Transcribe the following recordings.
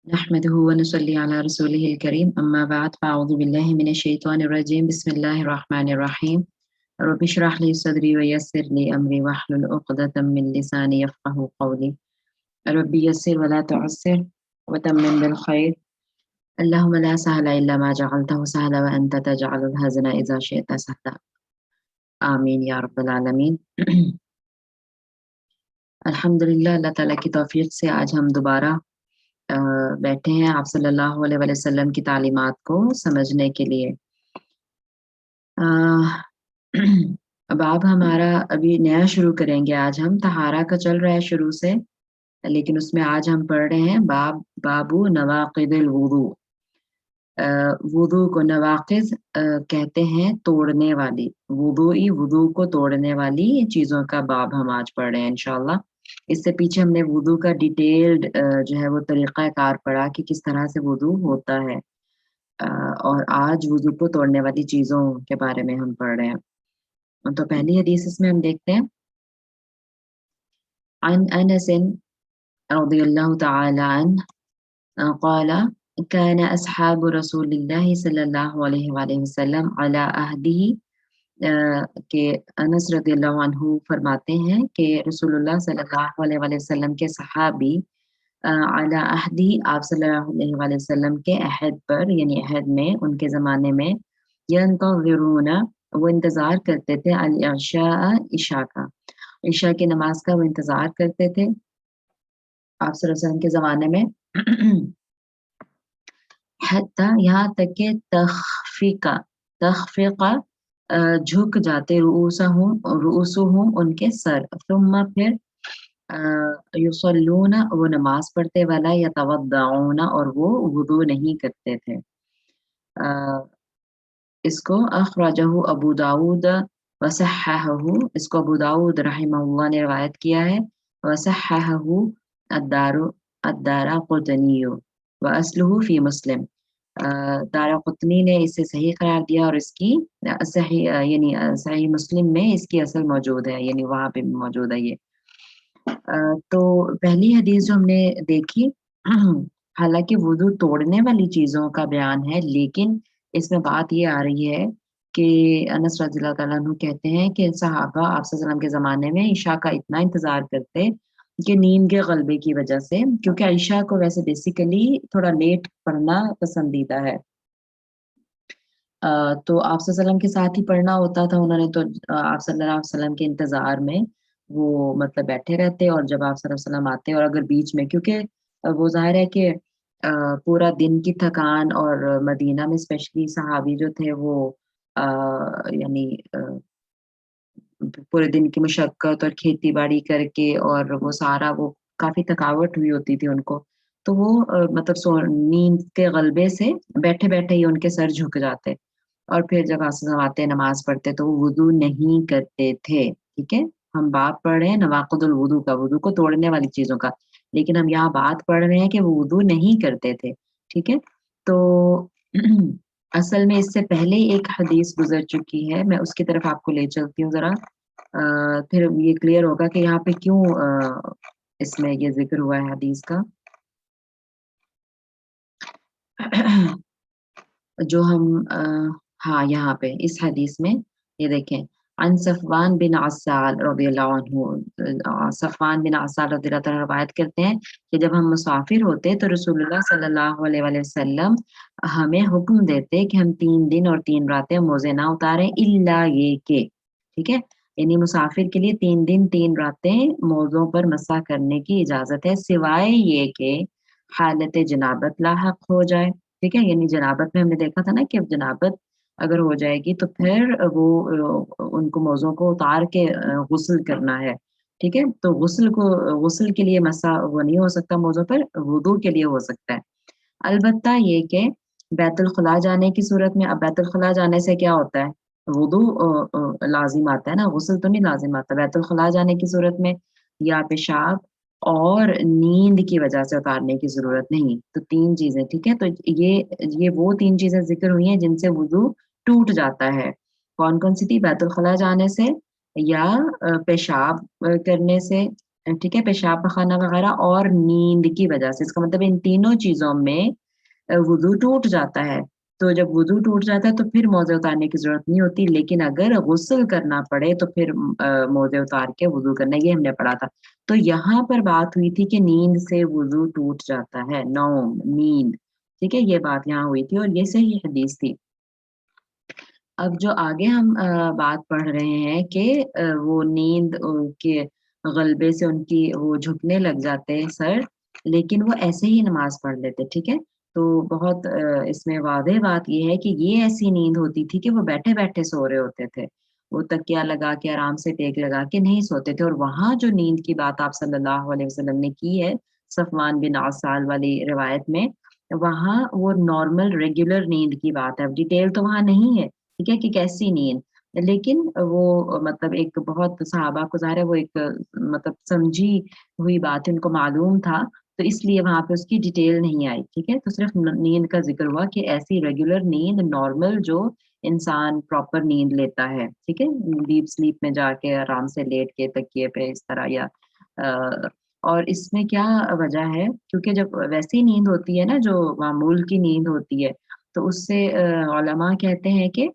نحمده ونصلي على رسوله الكريم أما بعد فأعوذ بالله من الشيطان الرجيم بسم الله الرحمن الرحيم رب اشرح لي صدري ويسر لي أمري واحلل عقدة من لساني يفقه قولي رب يسر ولا تعسر وتمم بالخير اللهم لا سهل إلا ما جعلته سهلا وأنت تجعل الحزن إذا شئت سهلا آمين يا رب العالمين الحمدللہ اللہ تعالیٰ کی توفیق سے آج ہم دوبارہ بیٹھے ہیں آپ صلی اللہ علیہ وسلم کی تعلیمات کو سمجھنے کے لیے۔ باب ہمارا ابھی نیا شروع کریں گے، آج ہم طہارہ کا چل رہا ہے شروع سے، لیکن اس میں آج ہم پڑھ رہے ہیں بابو نواقض الوضو۔ وضو کو نواقض کہتے ہیں توڑنے والی، وضو کو توڑنے والی چیزوں کا باب ہم آج پڑھ رہے ہیں انشاءاللہ۔ اس سے پیچھے ہم نے وضو کا ڈیٹیلڈ جو ہے وہ طریقہ کار پڑھا کہ کس طرح سے وضو ہوتا ہے، اور آج وضو کو توڑنے والی چیزوں کے بارے میں ہم پڑھ رہے ہیں۔ تو پہلی حدیث اس میں ہم دیکھتے ہیں، عن انس رضی اللہ تعالی عنہ قال كان اصحاب رسول اللہ صلی اللہ علیہ وآلہ وسلم علی عہدہ، کہ انس رضی اللہ عنہ فرماتے ہیں کہ رسول اللہ صلی اللہ علیہ وآلہ وسلم کے صحابی علی عہدی، آپ صلی اللہ علیہ وآلہ وسلم کے عہد پر، یعنی عہد میں، ان کے زمانے میں، ینتظرون، وہ انتظار کرتے تھے، العشاء، عشاء کا، عشاء کی نماز کا وہ انتظار کرتے تھے آپ صلی اللہ علیہ وسلم کے زمانے میں، حتی، یہاں تک کہ تخفقہ جھک جاتے، رؤوسہم ان کے سر، ثم پھر یصلون وہ نماز پڑھتے، ولا یتوضعون اور وہ وضو نہیں کرتے تھے۔ اس کو اخرجہ ابو داود وصححہ، اس کو ابو داود رحمہ اللہ نے روایت کیا ہے، وصححہ الدارقطنی واصلہ فی مسلم، دارقطنی نے اسے صحیح قرار دیا اور اس کی صحیح، یعنی صحیح مسلم میں اس کی اصل موجود ہے، یعنی وہاں پہ بھی موجود ہے یہ۔ تو پہلی حدیث جو ہم نے دیکھی، حالانکہ وضو توڑنے والی چیزوں کا بیان ہے، لیکن اس میں بات یہ آ رہی ہے کہ انس رضی اللہ تعالیٰ عنہ کہتے ہیں کہ صحابہ آپ صلی اللہ علیہ وسلم کے زمانے میں عشاء کا اتنا انتظار کرتے کہ نیند کے غلبے کی وجہ سے، کیونکہ عشاء کو ویسے بیسیکلی تھوڑا لیٹ پڑھنا پسندیدہ ہے، تو آپ صلی اللہ علیہ وسلم کے ساتھ ہی پڑھنا ہوتا تھا انہوں نے، تو آپ صلی اللہ علیہ وسلم کے انتظار میں وہ مطلب بیٹھے رہتے، اور جب آپ صلی اللہ علیہ وسلم آتے، اور اگر بیچ میں، کیونکہ وہ ظاہر ہے کہ پورا دن کی تھکان، اور مدینہ میں اسپیشلی صحابی جو تھے وہ یعنی پورے دن کی مشقت اور کھیتی باڑی کر کے، اور وہ سارا وہ کافی تھکاوٹ ہوئی ہوتی تھی ان کو، تو وہ مطلب نیند کے غلبے سے بیٹھے بیٹھے ہی ان کے سر جھک جاتے، اور پھر جب آسان آتے نماز پڑھتے تو وہ وضو نہیں کرتے تھے۔ ٹھیک ہے، ہم بات پڑھ رہے ہیں نواقض الوضو کا، وضو کو توڑنے والی چیزوں کا، لیکن ہم یہاں بات پڑھ رہے ہیں کہ وہ وضو نہیں کرتے تھے۔ ٹھیک ہے، تو اصل میں اس سے پہلے ایک حدیث گزر چکی ہے، میں اس کی طرف آپ کو لے چلتی ہوں ذرا، پھر یہ کلیئر ہوگا کہ یہاں پہ کیوں اس میں یہ ذکر ہوا ہے حدیث کا۔ جو ہم ہاں یہاں پہ اس حدیث میں یہ دیکھیں، عن صفوان بن عسال رضی اللہ عنہ، صفوان بن عسال رضی اللہ عنہ روایت کرتے ہیں کہ جب ہم مسافر ہوتے تو رسول اللہ صلی اللہ علیہ وآلہ وسلم ہمیں حکم دیتے کہ ہم 3 دن اور 3 راتیں موزے نہ اتاریں، الا یہ کہ، ٹھیک ہے، یعنی مسافر کے لیے 3 دن 3 راتیں موزوں پر مسح کرنے کی اجازت ہے، سوائے یہ کہ حالت جنابت لاحق ہو جائے۔ ٹھیک ہے، یعنی جنابت میں ہم نے دیکھا تھا نا کہ جنابت اگر ہو جائے گی تو پھر وہ ان کو موزوں کو اتار کے غسل کرنا ہے۔ ٹھیک ہے، تو غسل کے لیے مسح وہ نہیں ہو سکتا موزوں پر، وضو کے لیے ہو سکتا ہے۔ البتہ یہ کہ بیت الخلاء جانے کی صورت میں، اب بیت الخلاء جانے سے کیا ہوتا ہے، وضو لازم آتا ہے نا، غسل تو نہیں لازم آتا۔ بیت الخلاء جانے کی صورت میں یا پیشاب اور نیند کی وجہ سے اتارنے کی ضرورت نہیں، تو 3 چیزیں۔ ٹھیک ہے، تو یہ وہ 3 چیزیں ذکر ہوئی ہیں جن سے وضو ٹوٹ جاتا ہے۔ کون کون سی تھی؟ بیت الخلاء جانے سے، یا پیشاب کرنے سے، ठीक है, पेशाब पाखाना वगैरह और नींद की वजह से। इसका मतलब इन तीनों चीज़ों में वुज़ू टूट जाता है। तो जब वुज़ू टूट जाता है तो फिर मोज़े उतारने की ज़रूरत नहीं होती, लेकिन अगर गुस्ल करना पड़े तो फिर मोज़े उतार के वुज़ू करना, ये हमने पढ़ा था। तो यहाँ पर बात हुई थी कि नींद से वुज़ू टूट जाता है, नौम, नींद, ठीक है? ये बात यहाँ हुई थी और ये सही हदीस थी। अब जो आगे हम बात पढ़ रहे हैं कि वो नींद के गलबे से उनकी वो झुकने लग जाते हैं सर, लेकिन वो ऐसे ही नमाज़ पढ़ लेते, ठीक है? तो बहुत इसमें वाज़ेह बात ये है कि ये ऐसी नींद होती थी कि वो बैठे-बैठे सो रहे होते थे। वो तकिया लगा के आराम से टेक लगा के नहीं सोते थे और वहाँ जो नींद की बात आप सल्लल्लाहु अलैहि वसल्लम ने की है, सफ़वान बिन असाल वाली रिवायत में, वहाँ वो नॉर्मल रेगुलर नींद की बात है। अब डिटेल तो वहाँ नहीं है, ठीक है, कि कैसी नींद? लेकिन वो मतलब एक बहुत सहाबा को ज़ाहिर है वो एक मतलब समझी हुई बात है, उनको मालूम था, तो इसलिए वहाँ पे उसकी डिटेल नहीं आई, ठीक है? तो सिर्फ़ न नींद का ज़िक्र हुआ कि ऐसी रेगुलर नींद नॉर्मल जो इंसान प्रॉपर नींद लेता है, ठीक है? डीप स्लीप में जाके आराम से लेट के तकिए पे इस तरह या और इसमें क्या वजह है? क्योंकि जब वैसी नींद होती है ना जो मामूल की नींद होती है, तो उससे उलमा कहते हैं कि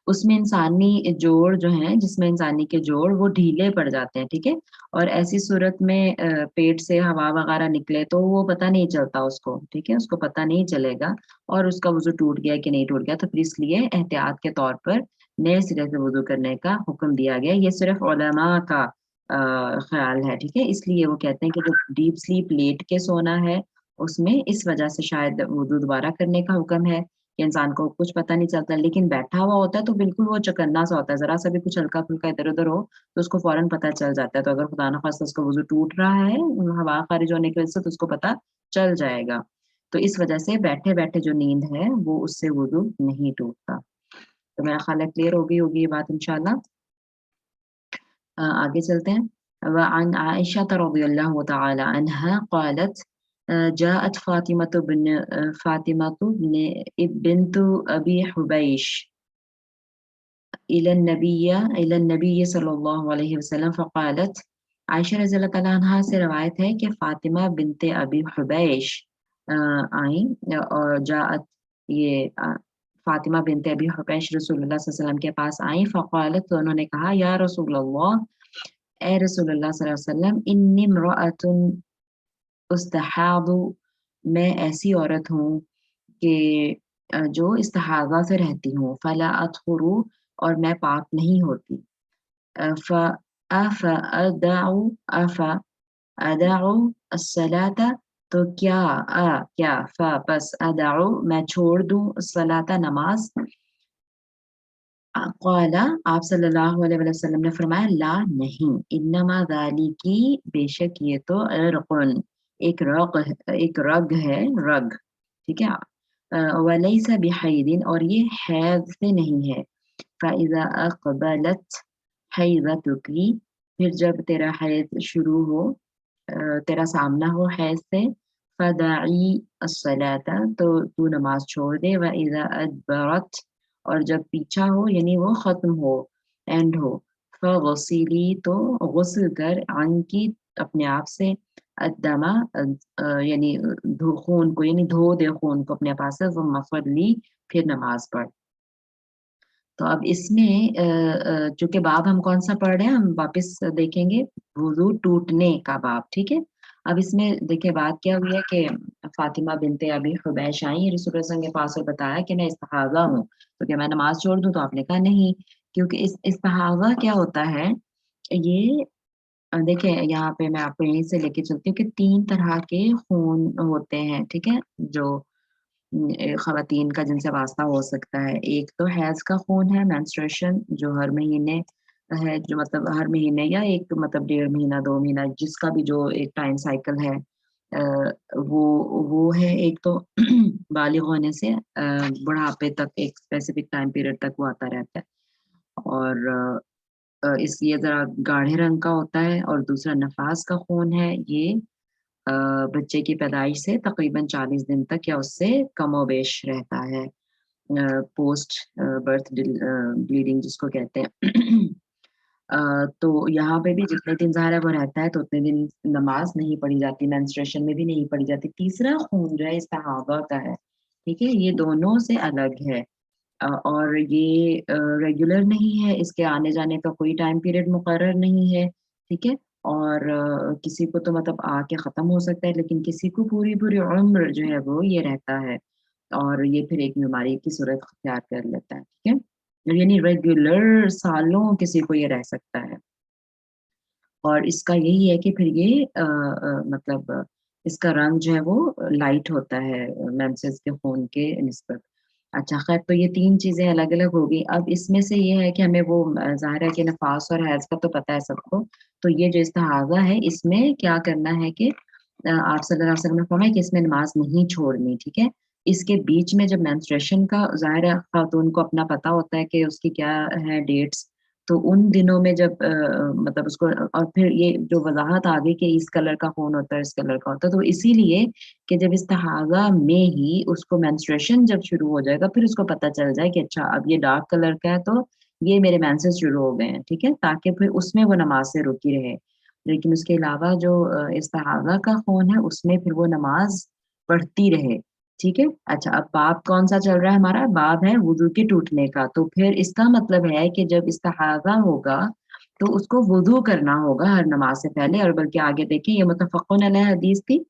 उसमें इंसानी जोड़ जो हैं, जिसमें इंसानी के जोड़ वो ढीले पड़ जाते हैं, ठीक है? और ऐसी सूरत में पेट से हवा वगैरह निकले तो वो पता नहीं चलता उसको, ठीक है? उसको पता नहीं चलेगा और उसका वज़ू टूट गया कि नहीं टूट गया, तो फिर इसलिए एहतियात के तौर पर नए सिरे से वज़ू करने का हुक्म दिया गया। ये सिर्फ़ उलमा का ख़्याल है, ठीक है? इसलिए वो कहते हैं कि जो डीप स्लीप लेट के सोना है, उसमें इस वज़ह से शायद वज़ू दोबारा करने का हुक्म है। कि इंसान को कुछ पता नहीं चलता, लेकिन बैठा हुआ होता है तो बिल्कुल वो चौकन्ना-सा होता है, ज़रा-सा भी कुछ हल्का-फुल्का इधर-उधर हो, तो उसको फ़ौरन पता चल जाता है। तो अगर खुदा न ख़ास्ता उसका वज़ू टूट रहा है, हवा ख़ारिज होने की वज़ह से तो उसको पता चल जाएगा। तो इस वज़ह से बैठे-बैठे जो नींद है, वो उससे वज़ू नहीं टूटता। तो मेरा ख़्याल है क्लियर हो गई होगी ये बात इंशाअल्लाह। आगे चलते हैं। وعن عائشة رضي الله تعالى عنها قالت جاءت بنت أبي حبيش إلى النبي صلى الله عليه وسلم فقالت आयशा रज़ी अल्लाह तआला अन्हा से रवायत है कि फ़ातिमा बिन्ते अबी हुबैश आईं और जाअत ये फ़ातिमा बिन्ते अबी हुबैश रसूलुल्लाह सल्लल्लाहु अलैहि वसल्लम के पास आईं फ़क़ालत तो उन्होंने कहा या रसूल अल्लाह ए रसूलुल्लाह सल्लल्लाहु अलैहि वसल्लम इन्नी इम्रअतुन उस्तहादु मैं ऐसी औरत हूँ कि जो इस्तिहाज़ा से रहती हूँ, फला अत्हुरु और मैं पाक नहीं होती। फ अफ़ अदअु अफ़ अदअु अस्सलाता तो क्या बस अदअु मैं छोड़ दूँ अस्सलाता नमाज़। क़ाला आप सल्लल्लाहु अलैहि वसल्लम ने फरमाया ला नहीं, इन्नमा ज़ालिकी बेशक ये तो इर्क़ुन एक रग है, रग, ठीक है? वलैसा बिहैदिन और ये हैज़ से नहीं है। फ़इज़ा अक़बलत हैज़तुकी फिर जब तेरा हैज़ शुरू हो तेरा सामना हो हैज़ से फ़दई अस्सलाता तो तू नमाज़ छोड़ दे व इज़ा अदबरत और जब पीछा हो यानी वो ख़त्म हो, एंड हो, फ़ग़सिली तो गुस्ल कर अन्की अपने आप से अद्दमा यानी खून को यानी धो दे खून को अपने पास से ज़ुम्मा फ़रली फिर नमाज़ पढ़। तो अब इसमें चूँकि बाब हम कौन-सा पढ़ रहे हैं, हम वापस देखेंगे वुज़ू टूटने का बाब, ठीक है? अब इसमें देखिए बात क्या हुई है कि फ़ातिमा बिन्ते अबी हुबैश आईं रसूल अल्लाह के पास और बताया कि मैं इस्तिहाज़ा हूँ, तो क्या मैं नमाज़ छोड़ दूँ? तो आपने कहा नहीं, क्योंकि इस इस्तिहाज़ा क्या होता है, ये देखिए यहाँ पे मैं आपको यहीं से लेके चलती हूँ कि 3 तरह के खून होते हैं, ठीक है? जो ख़वातीन का जिनसे वास्ता हो सकता है। एक तो हैज़ का खून है मेंस्ट्रुएशन जो हर महीने है, जो मतलब हर महीने या एक मतलब डेढ़ महीना, 2 महीना जिसका भी जो एक टाइम साइकिल है वो वो है एक तो बालिग होने से बुढ़ापे तक एक स्पेसिफिक टाइम पीरियड तक वो आता रहता है और इस ये ज़रा गाढ़े रंग का होता है और दूसरा नफास का खून है ये बच्चे की पैदाइश से तकरीबन 40 दिन तक या उससे कमोबेश रहता है पोस्ट बर्थ ब्लीडिंग जिसको कहते हैं। तो यहाँ पे भी जितने दिन ज़ाहिर है वो रहता है तो उतने दिन नमाज़ नहीं पढ़ी जाती, मेंस्ट्रुएशन में भी नहीं पढ़ी जाती। तीसरा खून जो है इस्तिहादा का है, ठीक है? ये दोनों से अलग है। और ये रेगुलर नहीं है, इसके आने-जाने का कोई टाइम पीरियड मुकर्रर नहीं है, ठीक है? और किसी को तो मतलब आके ख़त्म हो सकता है, लेकिन किसी को पूरी-पूरी उम्र जो है वो ये रहता है और ये फिर एक बीमारी की सूरत अख्तियार कर लेता है, ठीक है? यानी रेगुलर सालों किसी को ये रह सकता है। और इसका यही है कि फिर ये मतलब इसका रंग जो है वो लाइट होता है मेंसेस के खून के निस्बत। अच्छा ख़ैर तो ये 3 चीज़ें अलग-अलग हो गई। अब इसमें से ये है कि हमें वो ज़ाहिर है कि नफ़ास और हैज़ का तो पता है सबको। तो ये जो इस्तिहाज़ा है इसमें क्या करना है कि आप सल्लल्लाहु अलैहि वसल्लम ने फरमाया कि इसमें नमाज़ नहीं छोड़नी, ठीक है? इसके बीच में जब मेंस्ट्रुएशन का ज़ाहिर है ख़ातून को अपना पता होता है कि उसकी क्या है डेट्स, तो उन दिनों में जब मतलब उसको और फिर ये जो वज़ाहत आ गई कि इस कलर का खून होता है, इस कलर का होता है, तो इसीलिए कि जब इस्तिहाज़ा में ही उसको मेंस्ट्रुएशन जब शुरू हो जाएगा, फिर उसको पता चल जाए कि अच्छा अब ये डार्क कलर का है तो ये मेरे मेंसेस शुरू हो गए हैं, ठीक है? ताकि फिर उसमें वो नमाज़ से रुकी रहे। लेकिन उसके अलावा जो इस्तिहाज़ा का खून है, उसमें फिर वो नमाज़ पढ़ती रहे, ठीक है? अच्छा अब बाब कौन-सा चल रहा है हमारा? बाब है वुज़ू के टूटने का। तो फिर इसका मतलब है कि जब इस्तिहाज़ा होगा, तो उसको वुज़ू करना होगा हर नमाज़ से पहले और बल्कि आगे देखिए ये मुत्तफ़क़ुन अलैह हदीस थी,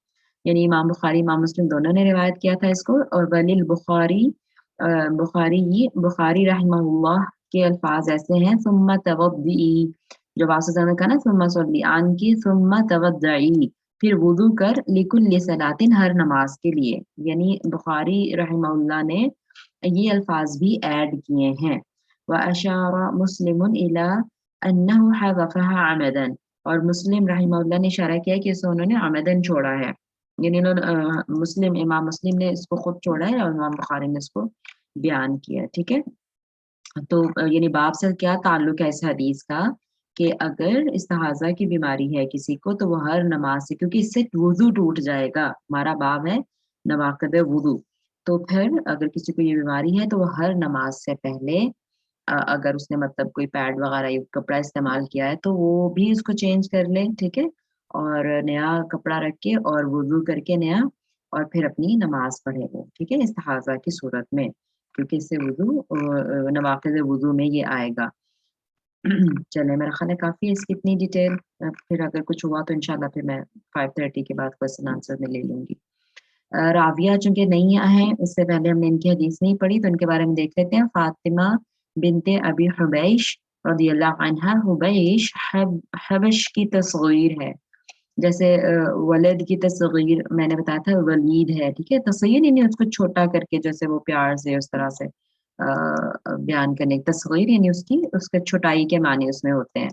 यानी इमाम बुख़ारी, इमाम मुस्लिम दोनों ने रिवायत किया था इसको और वलिल बुख़ारी बुख़ारी रहमहुल्लाह के अल्फ़ाज़ ऐसे हैं सुम्मा तवद्दी जो वासज़ा ने कहा ना सुम्मा सल्ली आन की सुम्मा तवद्दई फिर वुज़ू कर लिकुल्लि सलातिन हर नमाज के लिए। यानी बुखारी रहमहुल्लाह ने ये अल्फ़ाज़ भी ऐड किए हैं। व अशारा मुस्लिमुन इला अन्नहु हज़फ़हा अमदन और मुस्लिम रहमहुल्लाह ने इशारा किया कि इसे उन्होंने अमदन छोड़ा है। यानी इन्होंने मुस्लिम इमाम मुस्लिम ने इसको खुद छोड़ा है और इमाम बुखारी ने इसको बयान किया है, ठीक है? तो यानी बाप से क्या ताल्लुक है इस हदीस का कि अगर इस्तिहाज़ा की बीमारी है किसी को तो वो हर नमाज़ से क्योंकि इससे वुज़ू टूट जाएगा, हमारा बाब है नवाक़िद वुज़ू। तो फिर अगर किसी को ये बीमारी है तो वो हर नमाज़ से पहले अगर उसने मतलब कोई पैड वग़ैरह या कपड़ा इस्तेमाल किया है तो वो भी उसको चेंज कर ले, ठीक है? और नया कपड़ा रख के और वुज़ू करके नया और फिर अपनी नमाज़ पढ़े वो, ठीक है? इस्तिहाज़ा की सूरत में। क्योंकि इससे वुज़ू नवाक़िज़ वुज़ू में ये आएगा। चलें मेरा ख़्याल है काफ़ी है इसकी इतनी डिटेल फिर अगर कुछ हुआ तो इंशाल्लाह फिर मैं 5:30 के बाद क्वेश्चन आंसर में ले लूँगी। राबिया चूँकि नई हैं, इससे पहले हमने इनकी हदीस नहीं पढ़ी तो इनके बारे में देख लेते हैं। फ़ातिमा बिन्ते अबी हुबैश रज़ियल्लाहु अन्हा हुबैश हबश की तस्ग़ीर है। जैसे वलद की तस्ग़ीर मैंने बताया था वलीद है, ठीक है? तस्ग़ीर यानी उसको छोटा करके जैसे वो प्यार से उस तरह से बयान करने की तस्ग़ीर यानी उसकी उसके छोटाई के मानी उसमें होते हैं।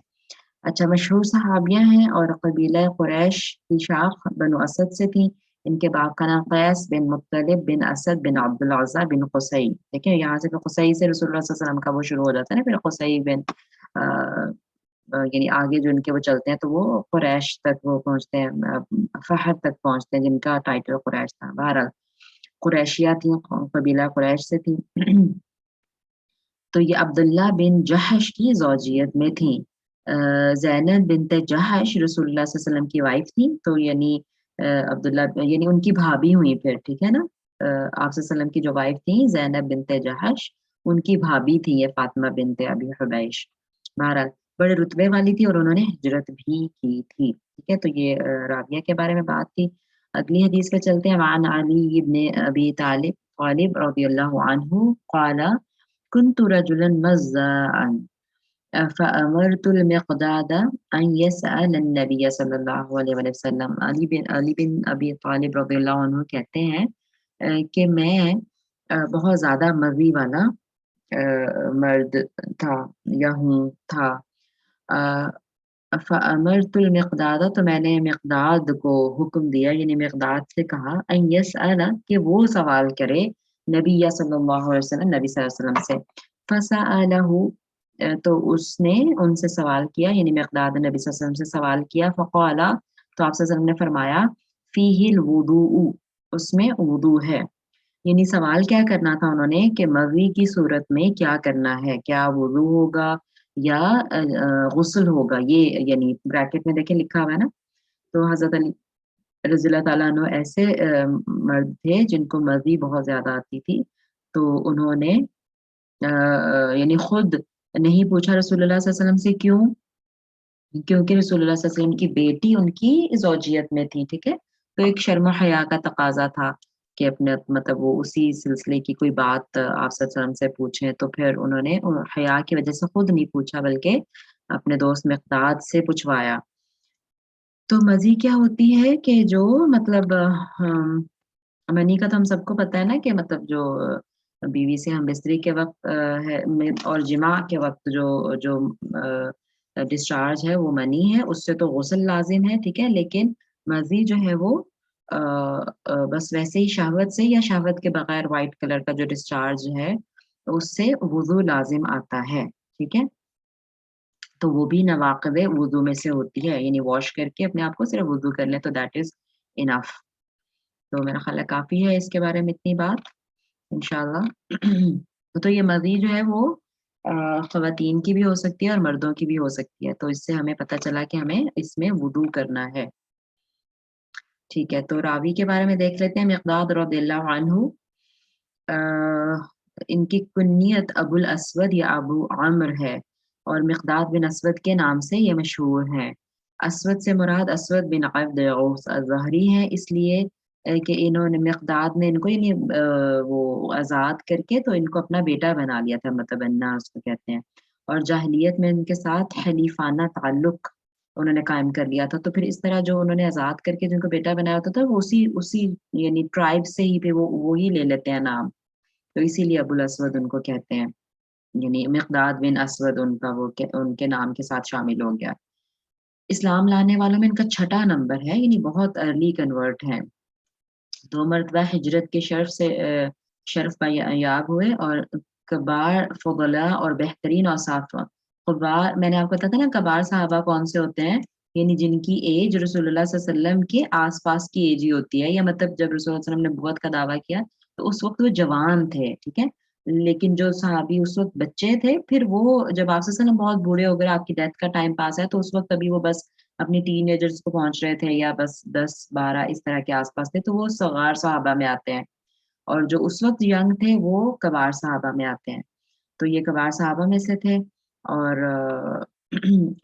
अच्छा मशहूर सहाबिया हैं और कबीला कुरैश की शाख बनु असद से थी। इनके बाप का नाम क़ैस बिन मुत्तलिब बिन असद बिन अब्दुल अज़्ज़ा बिन क़ुसै। देखिए यहाँ से फिर क़ुसै से रसूलुल्लाह सल्लल्लाहु अलैहि वसल्लम का वो शुरू हो जाता है ना फिर क़ुसै बिन अ यानी आगे जो इनके वो चलते हैं तो वो कुरैश तक वो पहुँचते हैं फ़हद तक पहुँचते हैं जिनका टाइटल कुरैश था। बहरहाल कुरैशिया थी कबीला कुरैश से थी। तो ये अब्दुल्ला बिन जहश की ज़ौजियत में थी। ज़ैनब बिन्त जहश रसूलुल्लाह सल्लल्लाहु अलैहि वसल्लम की वाइफ़ थी, तो यानी अब्दुल्ला यानी उनकी भाभी हुई फिर, ठीक है ना? आप सल्लल्लाहु अलैहि वसल्लम की जो वाइफ़ थी ज़ैनब बिन्त जहश, उनकी भाभी थी ये फ़ातिमा बिन्त अबी हुबैश। बहरहाल बड़े रुतबे वाली थी और उन्होंने हिजरत भी की थी, ठीक है? तो ये राबिया के बारे में बात थी। अगली हदीस पे चलते हैं वअन अली इब्न अबी तालिब रज़ियल्लाहु अन्हु क़ाल कुन्तु रजुलन मज़्ज़ाअन فأمرت المقداد أن يسأل النبي सल्लल्लाहु अलैहि वसल्लम अली बिन अबी तालिब रज़ियल्लाहु अन्हु कहते हैं कि मैं बहुत ज़्यादा मज़ी वाला मर्द था या हूँ था। फ़अमरतुल मिक़दाद तो मैंने मिक़दाद को हुक्म दिया यानी मिक़दाद से कहा अन यसअला कि वो सवाल करे नबिय्य सल्लल्लाहु अलैहि वसल्लम नबी सल्लल्लाहु अलैहि वसल्लम से। फ़सअलहु तो उसने उनसे सवाल किया यानी मिक़दाद ने नबी सल्लल्लाहु अलैहि वसल्लम से सवाल किया फ़क़ाला तो आप सल्लल्लाहु अलैहि वसल्लम ने फरमाया फ़ीहिल वुदूउ उसमें वुदू है। यानी सवाल क्या करना था उन्होंने कि मज़ी की सूरत में क्या करना है? क्या वुज़ू होगा یا غسل ہوگا، یہ یعنی بریکٹ میں دیکھیں لکھا ہوا ہے نا. تو حضرت علی رضی اللہ تعالیٰ عنہ ایسے مرد تھے جن کو مزی بہت زیادہ آتی تھی، تو انہوں نے یعنی خود نہیں پوچھا رسول اللہ صلی اللہ علیہ وسلم سے. کیوں؟ کیونکہ رسول اللہ صلی اللہ علیہ وسلم کی بیٹی ان کی زوجیت میں تھی، ٹھیک ہے. تو ایک شرم و حیا کا تقاضا تھا کہ اپنے مطلب وہ اسی سلسلے کی کوئی بات آپ صلی اللہ علیہ وسلم سے پوچھیں. تو پھر انہوں نے حیا کی وجہ سے خود نہیں پوچھا بلکہ اپنے دوست مقداد سے پوچھوایا. تو مزی کیا ہوتی ہے کہ جو مطلب منی کا تو ہم سب کو پتہ ہے نا کہ مطلب جو بیوی سے ہم بستری کے وقت اور جماع کے وقت جو جو ڈسچارج ہے وہ منی ہے، اس سے تو غسل لازم ہے، ٹھیک ہے. لیکن مزی جو ہے وہ بس ویسے ہی شہوت سے یا شہوت کے بغیر وائٹ کلر کا جو ڈسچارج ہے اس سے وضو لازم آتا ہے، ٹھیک ہے. تو وہ بھی نواقض وضو میں سے ہوتی ہے، یعنی واش کر کے اپنے آپ کو صرف وضو کر لیں تو دیٹ از انف. تو میرا خیال ہے کافی ہے اس کے بارے میں اتنی بات انشاءاللہ. تو یہ مزید جو ہے وہ خواتین کی بھی ہو سکتی ہے اور مردوں کی بھی ہو سکتی ہے. تو اس سے ہمیں پتہ چلا کہ ہمیں اس میں وضو کرنا ہے. ٹھیک ہے، تو راوی کے بارے میں دیکھ لیتے ہیں. مقداد رضی اللہ عنہ، ان کی کنیت ابو الاسود یا ابو عمر ہے اور مقداد بن اسود کے نام سے یہ مشہور ہیں. اسود سے مراد اسود بن عبد غوث الظہری ہے، اس لیے کہ انہوں نے مقداد نے ان کو یعنی وہ آزاد کر کے تو ان کو اپنا بیٹا بنا لیا تھا، مطلب انا اس کو کہتے ہیں. اور جاہلیت میں ان کے ساتھ حلیفانہ تعلق انہوں نے قائم کر لیا تھا. تو پھر اس طرح جو انہوں نے آزاد کر کے جن کو بیٹا بنایا ہوتا تھا وہ اسی یعنی ٹرائب سے ہی پہ وہی لے لیتے ہیں نام. تو اسی لیے ابو الاسود ان کو کہتے ہیں، یعنی مقداد بن اسود ان کا وہ ان کے نام کے ساتھ شامل ہو گیا. اسلام لانے والوں میں ان کا 6 نمبر ہے، یعنی بہت ارلی کنورٹ ہیں. 2 مرتبہ ہجرت کے شرف یاب ہوئے اور کبار فضلاء اور بہترین اوصاف. کبار میں نے آپ کو بتایا تھا نا، کبار صحابہ کون سے ہوتے ہیں، یعنی جن کی ایج رسول اللہ صلی اللہ علیہ وسلم کے آس پاس کی ایج ہی ہوتی ہے، یا مطلب جب رسول اللہ صلی اللہ علیہ وسلم نے نبوت کا دعویٰ کیا تو اس وقت وہ جوان تھے، ٹھیک ہے. لیکن جو صحابی اس وقت بچے تھے، پھر وہ جب آپ صلی اللہ علیہ وسلم بہت بوڑھے ہو گئے، آپ کی ڈیتھ کا ٹائم پاس ہے، تو اس وقت ابھی وہ بس اپنی ٹین ایجرز کو پہنچ رہے تھے یا بس 10 12 اس طرح کے آس پاس تھے، تو وہ صغار صحابہ میں آتے ہیں. اور جو اس وقت ینگ تھے وہ کبار صحابہ میں آتے ہیں. تو یہ کبار صحابہ میں سے تھے. اور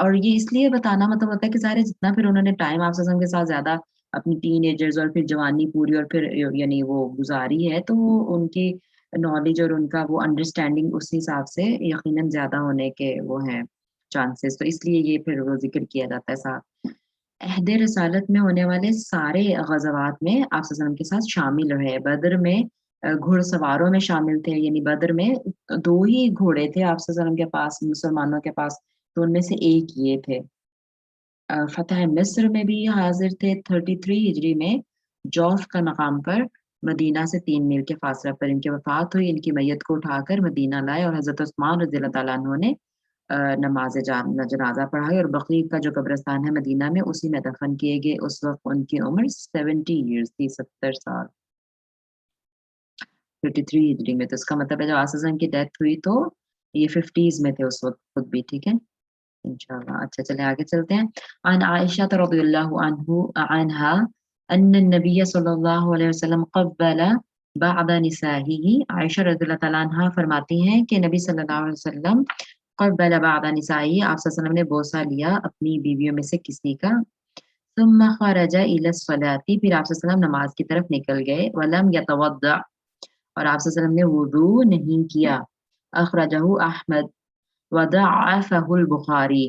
اور یہ اس لیے بتانا مطلب ہوتا ہے کہ ظاہر ہے جتنا پھر انہوں نے ٹائم آپ کے ساتھ زیادہ اپنی ٹین ایجرز اور پھر جوانی پوری اور پھر یعنی وہ گزاری ہے، تو وہ ان کی نالج اور ان کا وہ انڈرسٹینڈنگ اس حساب سے یقیناً زیادہ ہونے کے وہ ہیں چانسز. تو اس لیے یہ پھر وہ ذکر کیا جاتا ہے صاحب. عہد رسالت میں ہونے والے سارے غزوات میں آپ صلی اللہ علیہ وسلم کے ساتھ شامل رہے. بدر میں گھڑ سواروں میں شامل تھے، یعنی بدر میں 2 ہی گھوڑے تھے آپ صلی اللہ علیہ وسلم کے پاس، مسلمانوں کے پاس، تو ان میں سے ایک یہ تھے. فتح مصر میں بھی حاضر تھے 33 ہجری میں جوف کا مقام پر مدینہ سے 3 میل کے فاصلہ پر ان کی وفات ہوئی. ان کی میت کو اٹھا کر مدینہ لائے اور حضرت عثمان رضی اللہ تعالیٰ عنہ نے نماز جنازہ پڑھائی اور بقیع کا جو قبرستان ہے مدینہ میں اسی میں دفن کیے گئے. اس وقت ان کی عمر 70 ایئرز تھی، 70 سال، 53 ہجری میں. تو اس کا مطلب ہے جب آسن کی ڈیتھ ہوئی تو یہ 50s میں تھے اس وقت خود بھی، ٹھیک ہے انشاءاللہ. اچھا چلے آگے چلتے ہیں. عن عائشہ رضی اللہ عنہا ان النبی صلی اللہ علیہ وسلم قبل بعض نسائه. عائشہ رضی اللہ تعالیٰ عنہا فرماتی ہیں کہ نبی صلی اللہ علیہ وسلم قبل بعض نسائه، آپ صلی اللہ علیہ وسلم نے بوسہ لیا اپنی بیویوں میں سے کسی کا. ثم خرج الى الصلاة، پھر آپ صلی اللہ علیہ وسلم نماز کی طرف نکل گئے. ولم يتوضع، اور آپ صلی اللہ علیہ وسلم نے وضو نہیں کیا. اخرجہ احمد وضعفہ البخاری،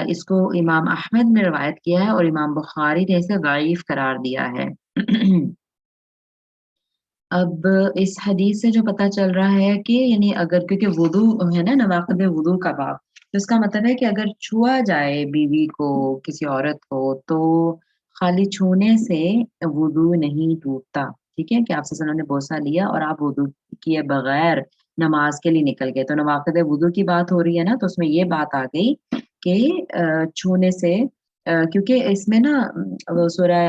اس کو امام احمد نے روایت کیا ہے اور امام بخاری نے اسے ضعیف قرار دیا ہے. اب اس حدیث سے جو پتہ چل رہا ہے کہ یعنی اگر کیونکہ وضو ہے نا، نواقض وضو کا باب، تو اس کا مطلب ہے کہ اگر چھوا جائے بیوی کو، کسی عورت کو، تو خالی چھونے سے وضو نہیں ٹوٹتا. ٹھیک ہے کہ آپ صلی اللہ علیہ وسلم نے بوسہ لیا اور آپ وضو کیے بغیر نماز کے لیے نکل گئے، تو نواقض وضو کی بات ہو رہی ہے نا، تو اس میں یہ بات آ گئی کہ چھونے سے کیونکہ اس میں نا وہ سورہ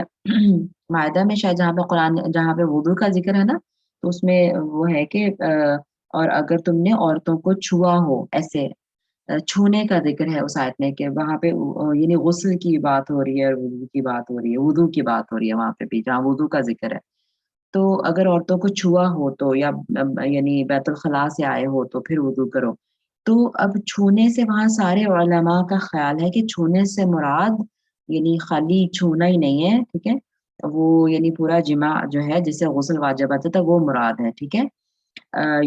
مائدہ میں شاید جہاں پہ قرآن جہاں پہ وضو کا ذکر ہے نا، تو اس میں وہ ہے کہ اور اگر تم نے عورتوں کو چھوا ہو ایسے چھونے کا ذکر ہے اس آیت میں کہ وہاں پہ یعنی غسل کی بات ہو رہی ہے اور وضو کی بات ہو رہی ہے، وضو کی بات ہو رہی ہے وہاں پہ بھی جہاں وضو کا ذکر ہے۔ تو اگر عورتوں کو چھوا ہو تو یا یعنی بیت الخلاء سے آئے ہو تو پھر وضو کرو۔ تو اب چھونے سے وہاں سارے علماء کا خیال ہے کہ چھونے سے مراد یعنی خالی چھونا ہی نہیں ہے، ٹھیک ہے؟ وہ یعنی پورا جماع جو ہے جس سے غسل واجب آتا تھا وہ مراد ہے، ٹھیک ہے؟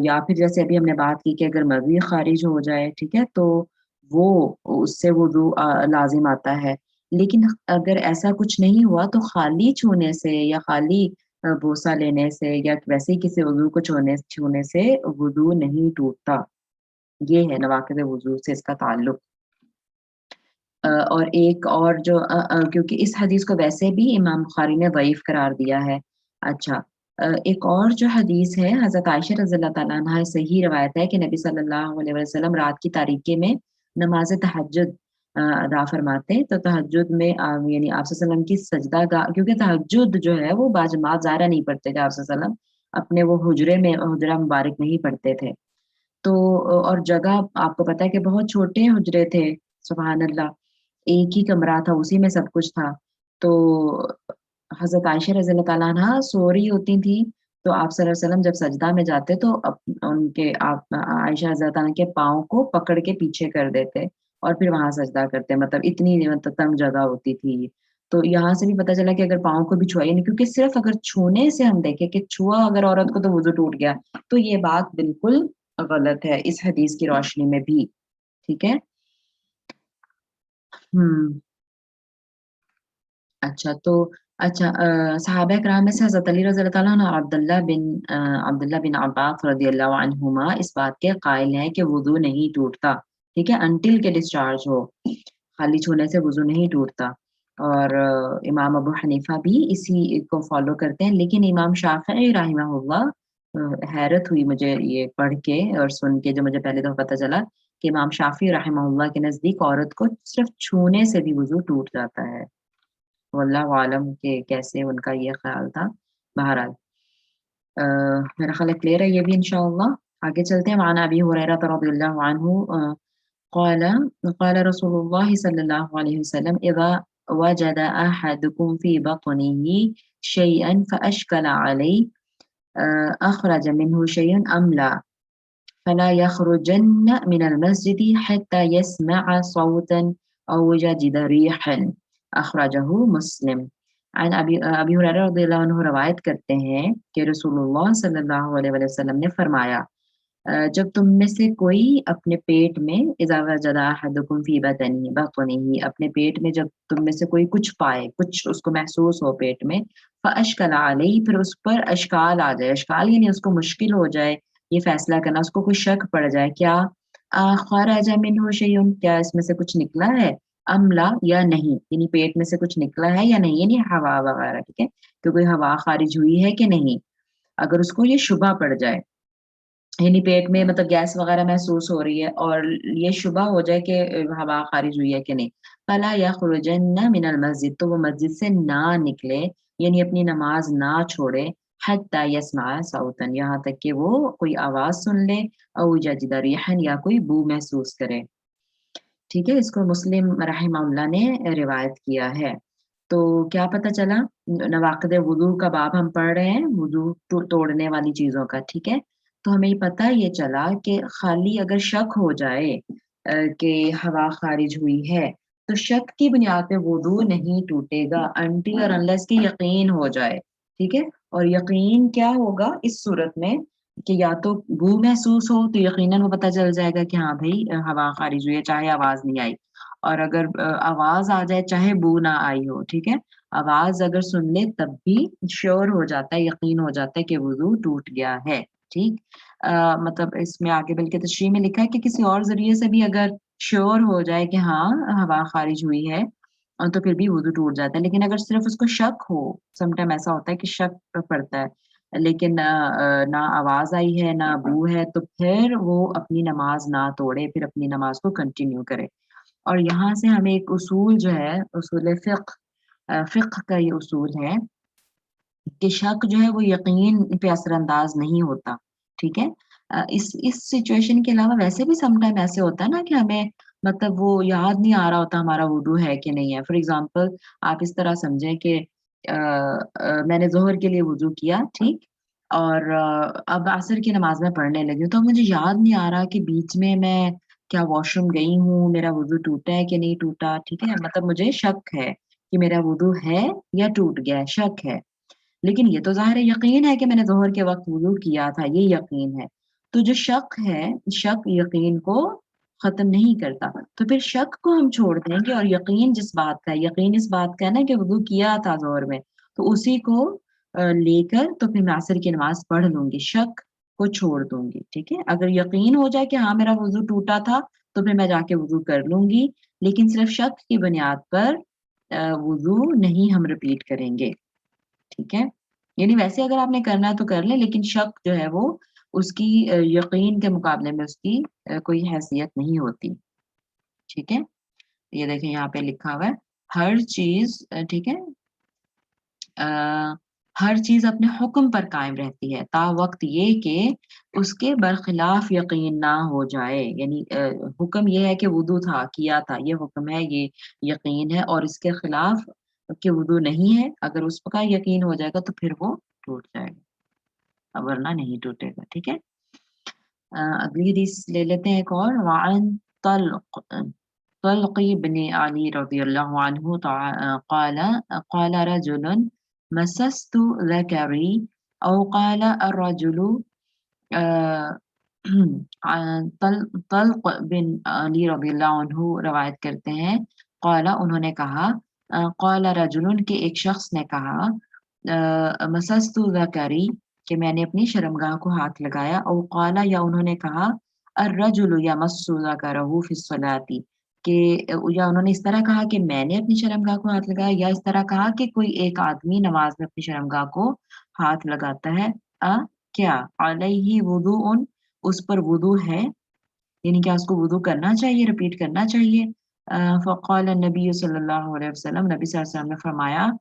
یا پھر جیسے ابھی ہم نے بات کی کہ اگر مزید خارج ہو جائے، ٹھیک ہے؟ تو وہ اس سے وضو لازم آتا ہے۔ لیکن اگر ایسا کچھ نہیں ہوا تو خالی چھونے سے یا خالی بوسہ لینے سے یا ویسے ہی کسی عضو کو چھونے سے وضو نہیں ٹوٹتا۔ یہ ہے نواقض وضو سے اس کا تعلق۔ اور ایک اور جو کیونکہ اس حدیث کو ویسے بھی امام بخاری نے ضعیف قرار دیا ہے۔ اچھا، ایک اور جو حدیث ہے حضرت عائشہ رضی اللہ تعالیٰ عنہا صحیح روایت ہے کہ نبی صلی اللہ علیہ وسلم رات کی تاریکی میں نماز تہجد ادا فرماتے، تو تہجد میں یعنی آپ صلی اللہ علیہ وسلم کی سجدہ گاہ، کیونکہ تہجد جو ہے وہ باجماعت ظاہرہ نہیں پڑھتے تھے آپ صلی اللہ علیہ وسلم، اپنے وہ حجرہ مبارک نہیں پڑھتے تھے۔ تو اور جگہ آپ کو پتہ ہے کہ بہت چھوٹے حجرے تھے، سبحان اللہ، ایک ہی کمرہ تھا اسی میں سب کچھ تھا۔ تو حضرت عائشہ رضی اللہ تعالیٰ عنہا سو رہی ہوتی تھیں، تو آپ صلی اللہ علیہ وسلم جب سجدہ میں جاتے تو ان کے آپ عائشہ رضی اللہ تعالیٰ کے پاؤں کو پکڑ کے پیچھے کر دیتے اور پھر وہاں سجدہ کرتے، مطلب اتنی مطلب تنگ جگہ ہوتی تھی۔ تو یہاں سے بھی پتہ چلا کہ اگر پاؤں کو بھی چھوائے نہیں، کیونکہ صرف اگر چھونے سے ہم دیکھیں کہ چھوا اگر عورت کو تو وضو ٹوٹ گیا، تو یہ بات بالکل غلط ہے اس حدیث کی روشنی میں بھی، ٹھیک ہے؟ اچھا تو اچھا صحابہ کرام میں سے حضرت علی رضی اللہ تعالیٰ عنہ اور عبداللہ بن عباس رضی اللہ عنہما اس بات کے قائل ہیں کہ وضو نہیں ٹوٹتا، ٹھیک ہے؟ انٹل کے ڈسچارج ہو، خالی چھونے سے وضو نہیں ٹوٹتا۔ اور امام ابو حنیفہ بھی اسی کو فالو کرتے ہیں، لیکن امام شافعی رحمہ اللہ، حیرت ہوئی مجھے یہ پڑھ کے اور سن کے، جو مجھے پہلے تو پتہ چلا کہ امام شافعی رحمہ اللہ کے نزدیک عورت کو صرف چھونے سے بھی وضو ٹوٹ جاتا ہے۔ واللہ عالم کہ کیسے ان کا یہ خیال تھا۔ بہرحال میرا خیال ہے کلیئر ہے یہ بھی انشاءاللہ۔ آگے چلتے ہیں۔ وعن ابی ہریرہ رضی اللہ عنہ قال قال رسول الله صلى الله عليه وسلم اذا وجد احدكم في بطنه شيئا فاشكل عليه اخرج منه شيء ام لا فلا يخرجن من المسجد حتى يسمع صوتا او يجد ريحا، اخرجہ مسلم۔ عن ابی ہریرہ رضی اللہ عنہ روایت کرتے ہیں کہ رسول اللہ صلی اللہ علیہ وسلم نے فرمایا، جب تم میں سے کوئی اپنے پیٹ میں اذا وجد احدکم فی بطنہ اپنے پیٹ میں جب تم میں سے کوئی کچھ پائے، کچھ اس کو محسوس ہو پیٹ میں، فاشکل علیہ پھر اس پر اشکال آ جائے، اشکال یعنی اس کو مشکل ہو جائے یہ فیصلہ کرنا، اس کو کوئی شک پڑ جائے، کیا خرج منہ شیء، کیا اس میں سے کچھ نکلا ہے، املا یا نہیں، یعنی پیٹ میں سے کچھ نکلا ہے یا نہیں، یعنی ہوا وغیرہ، ٹھیک ہے؟ کہ کوئی ہوا خارج ہوئی ہے کہ نہیں، اگر اس کو یہ شبہ پڑ جائے، یعنی پیٹ میں مطلب گیس وغیرہ محسوس ہو رہی ہے اور یہ شبہ ہو جائے کہ ہوا خارج ہوئی ہے کہ نہیں، فلا یخرجن من المسجد تو وہ مسجد سے نہ نکلے، یعنی اپنی نماز نہ چھوڑے، حتی یسمع صوتا یہاں تک کہ وہ کوئی آواز سن لے، او یجد ریحا یا کوئی بو محسوس کرے، ٹھیک ہے؟ اس کو مسلم رحمہ اللہ نے روایت کیا ہے۔ تو کیا پتہ چلا، نواقض وضو کا باب ہم پڑھ رہے ہیں، وضو توڑنے والی چیزوں کا، ٹھیک ہے؟ تو ہمیں پتہ یہ چلا کہ خالی اگر شک ہو جائے کہ ہوا خارج ہوئی ہے تو شک کی بنیاد پہ وضو نہیں ٹوٹے گا انٹل اور انلیس کی یقین ہو جائے، ٹھیک ہے؟ اور یقین کیا ہوگا اس صورت میں کہ یا تو بو محسوس ہو تو یقیناً وہ پتہ چل جائے گا کہ ہاں بھائی ہوا خارج ہوئی ہے، چاہے آواز نہیں آئی، اور اگر آواز آ جائے چاہے بو نہ آئی ہو، ٹھیک ہے؟ آواز اگر سن لے تب بھی شور ہو جاتا ہے، یقین ہو جاتا ہے کہ وضو ٹوٹ گیا ہے، ٹھیک؟ مطلب اس میں آگے بلکہ تشریح میں لکھا ہے کہ کسی اور ذریعے سے بھی اگر شور ہو جائے کہ ہاں ہوا خارج ہوئی ہے تو پھر بھی وضو ٹوٹ جاتا ہے، لیکن اگر صرف اس کو شک ہو، سم ٹائم ایسا ہوتا ہے کہ شک پڑتا ہے لیکن نہ آواز آئی ہے نہ بو ہے، تو پھر وہ اپنی نماز نہ توڑے، پھر اپنی نماز کو کنٹینیو کرے۔ اور یہاں سے ہمیں ایک اصول جو ہے، اصول فقہ کا یہ اصول ہے کہ شک جو ہے وہ یقین پہ اثر انداز نہیں ہوتا، ٹھیک ہے؟ इस सिचुएशन के अलावा वैसे भी सम टाइम ऐसे होता है ना कि हमें मतलब वो याद नहीं आ रहा होता हमारा वुडू है कि नहीं है। फॉर एग्ज़ाम्पल आप इस तरह समझें कि मैंने ज़ोहर के लिए वुज़ू किया, ठीक? और अब असर की नमाज़ में पढ़ने लगी हूँ, तो मुझे याद नहीं आ रहा कि बीच में मैं क्या वॉशरूम गई हूँ, मेरा वुज़ू टूटा है कि नहीं टूटा, ठीक है? मतलब मुझे शक है कि मेरा वुज़ू है या टूट गया है, शक है। लेकिन ये तो ज़ाहिर है यकीन है कि मैंने ज़ोहर के वक़्त वुज़ू किया था, ये यकीन है। तो जो शक है, शक यकीन को ख़त्म नहीं करता। तो फिर शक को हम छोड़ देंगे और यकीन जिस बात का है, यकीन इस बात का है ना कि वुज़ू किया था ज़ोहर में, तो उसी को लेकर तो फिर मैं असर की नमाज़ पढ़ लूँगी, शक को छोड़ दूँगी, ठीक है? अगर यकीन हो जाए कि हाँ, मेरा वुज़ू टूटा था, तो फिर मैं जाके वुज़ू कर लूँगी, लेकिन सिर्फ़ शक की बुनियाद पर वुज़ू नहीं हम रिपीट करेंगे। ठीक है? यानी वैसे अगर आपने करना है तो कर लें, लेकिन शक जो है वो उसकी यकीन के मुकाबले में उसकी कोई हैसियत नहीं होती, ठीक है? ये देखें यहाँ पे लिखा हुआ है, हर चीज़ ठीक है? अ, हर चीज़ अपने हुक्म पर कायम रहती है, तावक़्त ये कि उसके बरख़िलाफ़ यकीन ना हो जाए। यानी हुक्म ये है कि वुज़ू था, किया था, ये हुक्म है, ये यकीन है और इसके खिलाफ़ कि वुज़ू नहीं है, अगर उसका यकीन हो जाएगा तो फिर वो टूट जाएगा, वरना नहीं टूटेगा, ठीक है? अगली हदीस ले लेते हैं एक और वअन तल्क़ طلق بن علي رضي الله عنه قال رجل مسست ذكري أو قال الرجل آه، عن طلق बिन अली रज़ी अल्लाहु अन्हु रवायत करते हैं क़ाला उन्होंने कहा क़ाला रजुलुन के एक शख्स ने कहा मसस्तु ज़करी कि मैंने अपनी शर्मगाह को हाथ लगाया औ क़ाला या उन्होंने कहा अर्रजुलु यमस्सु ज़करहु फ़ी स्सलाती कि या उन्होंने इस तरह कहा कि मैंने अपनी शर्मगाह को हाथ लगाया या इस तरह कहा कि कोई एक आदमी नमाज में अपनी शर्मगाह को हाथ लगाता है क्या अलैहि वुदूउन उस पर वुदू है, यानी क्या उसको वुदू करना चाहिए, रिपीट करना चाहिए? फ़क़ाल नबी सल्लल्लाहु अलैहि वसल्लम नबी सल्लल्लाहु अलैहि वसल्लम ने फरमाया,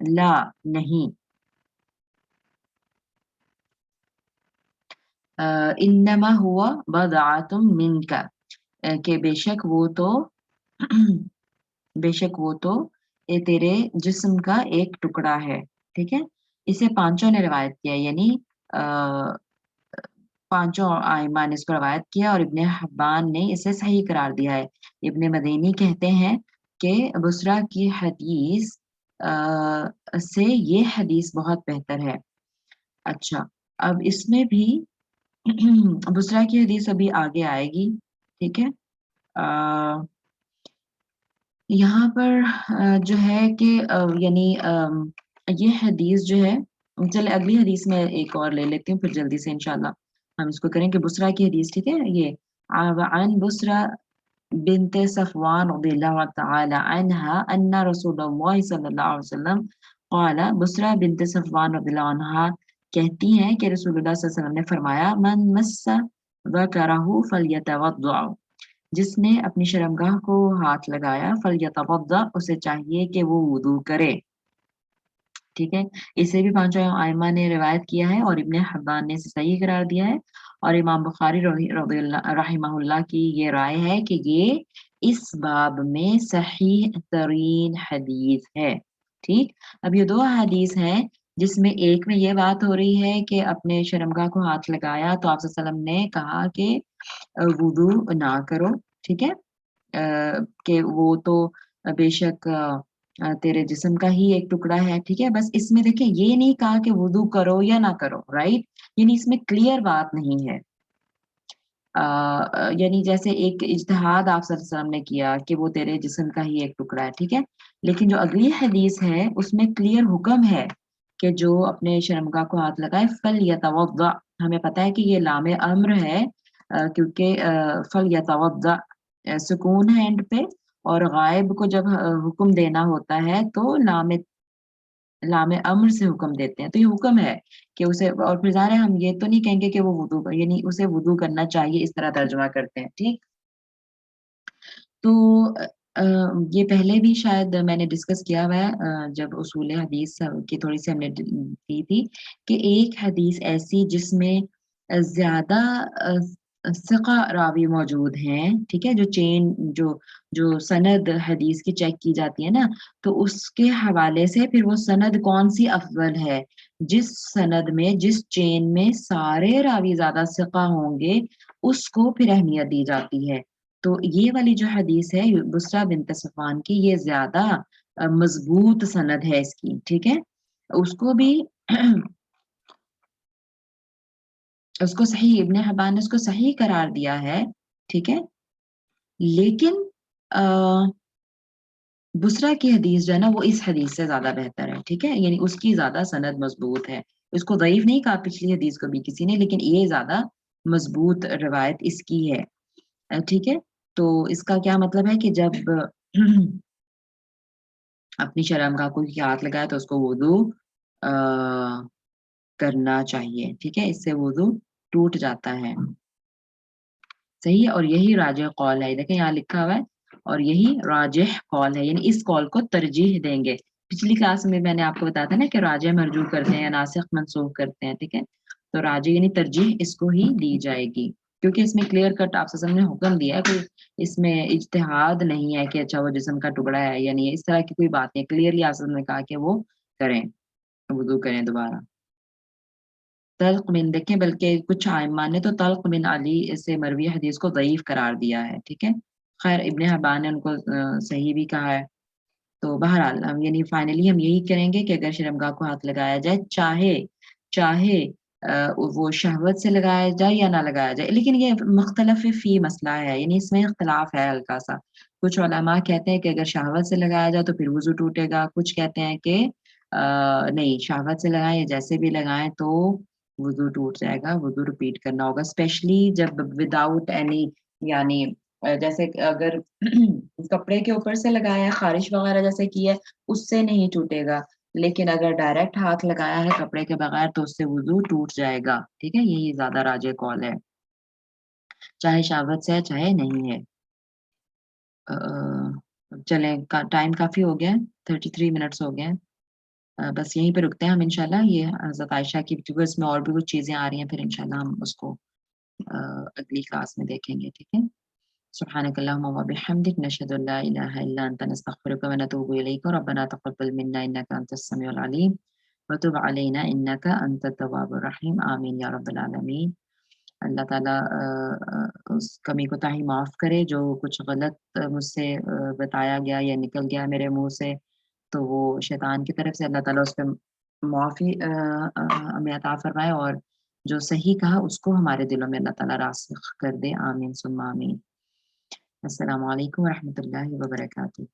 ला नहीं इन्नमा हुवा बदअतुम मिनका कि बेशक वो तो ये तेरे जिस्म का एक टुकड़ा है, ठीक है? इसे पाँचों ने रिवायत किया यानी अ पाँचों आइमा ने इसको रवायत किया और इब्न हिब्बान ने इसे सही करार दिया है। इब्न मदीनी कहते हैं कि बुसरा की हदीस से ये हदीस बहुत बेहतर है। अच्छा, अब इसमें भी बुसरा की हदीस अभी आगे आएगी, ठीक है? अ, यहाँ पर जो है कि यानी ये हदीस जो है चलिए अगली हदीस में एक और ले लेती हूँ फिर जल्दी से इंशाल्लाह हम इसको करेंगे बुसरा की हदीस ठीक है? ये वअन बुसरा बिन्त सफ़वान रज़ियल्लाहु तआला अन्हा अन्ना रसूलुल्लाह सल्लल्लाहु अलैहि वसल्लम क़ाला बुसरा बिन्त सफ़वान रज़ियल्लाहु अन्हा कहती हैं कि रसूलुल्लाह सल्लल्लाहु अलैहि वसल्लम ने फरमाया मन मस्सा ज़करहु फलयतवद्दअ जिसने अपनी शर्मगाह को हाथ लगाया फलयतवद्दा उसे चाहिए कि वो वुज़ू करे, ठीक है? इसे भी पाँचों आइमा ने रिवायत किया है और इब्न हिब्बान ने इसे सही करार दिया है और इमाम बुखारी रहिमहुल्लाह की ये राय है कि ये इस बाब में सहीह तरीन हदीस है, ठीक? अब ये 2 हदीस हैं जिसमें एक में ये बात हो रही है कि अपने शर्मगाह को हाथ लगाया तो आप सल्लल्लाहु अलैहि वसल्लम ने कहा कि वुज़ू ना करो, ठीक है? कि वो तो बेशक तेरे जिस्म का ही एक टुकड़ा है, ठीक है? बस इसमें देखिए ये नहीं कहा कि वुज़ू करो या ना करो, राइट? यानी इसमें क्लियर बात नहीं है। यानी जैसे एक इज्तिहाद आप सल्लल्लाहु अलैहि वसल्लम ने किया कि वो तेरे जिस्म का ही एक टुकड़ा है, ठीक है? लेकिन जो अगली हदीस है उसमें क्लियर हुक्म है कि जो अपने शर्मगाह को हाथ लगाए फलयतवद्दा हमें पता है कि ये लामे अम्र है क्योंकि फलयतवद्दा सुकून है एंड पे और गायब को जब हुक्म देना होता है तो लामे अम्र से हुक्म देते हैं। तो ये हुक्म है कि उसे और फिर ज़ाहिर है हम ये तो नहीं कहेंगे कि वो वुज़ू यानी उसे वुज़ू करना चाहिए इस तरह तर्जुमा करते हैं, ठीक? तो अ, ये पहले भी शायद मैंने डिस्कस किया हुआ है जब उसूल हदीस की थोड़ी-सी हमने दी थी कि एक हदीस ऐसी जिसमें ज़्यादा सिक़ा रावी मौजूद हैं, ठीक है? जो चेन जो जो सनद हदीस की चेक की जाती है ना, तो उसके हवाले से फिर वो सनद कौन-सी अफ़ज़ल है, जिस सनद में, जिस चेन में सारे रावी ज़्यादा सिक़ा होंगे, उसको फिर अहमियत दी जाती है। तो ये वाली जो हदीस है बुस्रा बिन्त सफ़वान की, ये ज़्यादा मज़बूत सनद है इसकी, ठीक है? उसको भी उसको सही इब्न हिब्बान ने उसको सही करार दिया है, ठीक है? लेकिन अ, बुस्रा की हदीस जो है ना वो इस हदीस से ज़्यादा बेहतर है, ठीक है? यानी उसकी ज़्यादा सनद मज़बूत है। इसको ज़ईफ़ नहीं कहा पिछली हदीस को भी किसी ने, लेकिन ये ज़्यादा मज़बूत रिवायत इसकी है। ठीक है? तो इसका क्या मतलब है कि जब अपनी शर्मगाह को कोई हाथ लगाए तो उसको वुज़ू अ, करना चाहिए, ठीक है? इससे वुज़ू टूट जाता है। सही है और यही राजिह कौल है। देखें यहाँ लिखा हुआ है और यही राजिह कौल है, यानी इस कौल को तरजीह देंगे। पिछली क्लास में मैंने आपको बताया था ना कि राजिह मरजू करते हैं या नासिख मनसूख करते हैं, ठीक है? तो राजिह यानी तरजीह इसको ही दी जाएगी, क्योंकि इसमें क्लियर कट आप सल्लल्लाहु अलैहि वसल्लम ने हुक्म दिया है, कोई इसमें इज्तिहाद नहीं है कि अच्छा वो जिस्म का टुकड़ा है या नहीं है, इस तरह की कोई बात नहीं है। क्लियरली आप सल्लल्लाहु अलैहि वसल्लम ने कहा कि वो करें, वुज़ू करें दोबारा। तल्क़ बिन देखें बल्कि कुछ आइम्मा ने तो तल्क़ बिन अली से मरवी हदीस को ज़ईफ़ करार दिया है, ठीक है? ख़ैर इब्न हिब्बान ने उनको सही भी कहा है। तो बहरहाल हम यानी फाइनली हम यही करेंगे कि अगर शर्मगाह को हाथ लगाया जाए, चाहे चाहे वो शहवत से लगाया जाए या ना लगाया जाए। लेकिन ये मुख्तलफ़ फ़ी मसला है, यानी इसमें इख्तिलाफ़ है हल्का-सा। कुछ उलमा कहते हैं कि अगर शहवत से लगाया जाए तो फिर वज़ू टूटेगा, कुछ कहते हैं कि नहीं शहवत से लगाएँ या जैसे भी लगाएँ तो वज़ू टूट जाएगा, वज़ू रिपीट करना होगा। स्पेशली जब विदाउट एनी यानी जैसे अगर कपड़े के ऊपर से लगाया है, ख़ारिश वग़ैरह जैसे की है, उससे नहीं टूटेगा। लेकिन अगर डायरेक्ट हाथ लगाया है कपड़े के बगैर तो उससे वुज़ू टूट जाएगा, ठीक है? यही ज़्यादा राजिह कौल है, चाहे शहावत से है, चाहे नहीं है। चलें का टाइम काफ़ी हो गया है, 33 मिनट्स हो गए हैं। बस यहीं पे रुकते हैं हम इंशाल्लाह। ये हज़रत आयशा की क्योंकि इसमें और भी कुछ चीज़ें आ रही हैं, फिर इंशाल्लाह हम उसको अगली क्लास में देखेंगे, ठीक है? सुब्हानक अल्लाहुम्मा व बिहम्दिक नशहदु अन ला इलाहा इल्ला अंता नस्तगफिरुका व नतूबु इलैक रब्बना तक़ब्बल मिन्ना इन्नका अंतस समीउल अलीम व तुब अलैना इन्नका अंतत तव्वाबुर रहीम। आमीन या रब्बल आलमीन। अल्लाह ताला उस कमी कोताही माफ़ करे, जो कुछ गलत मुझसे बताया गया या निकल गया मेरे मुँह से, तो वो शैतान की तरफ से अल्लाह ताला उस पे मुआफ़ी हमें अता फ़रमाए और जो सही कहा उसको हमारे दिलों में अल्लाह ताला रासिख़ कर दे। आमीन सुम्मा आमीन। अस्सलामु अलैकुम व रहमतुल्लाहि व बरकातुहू।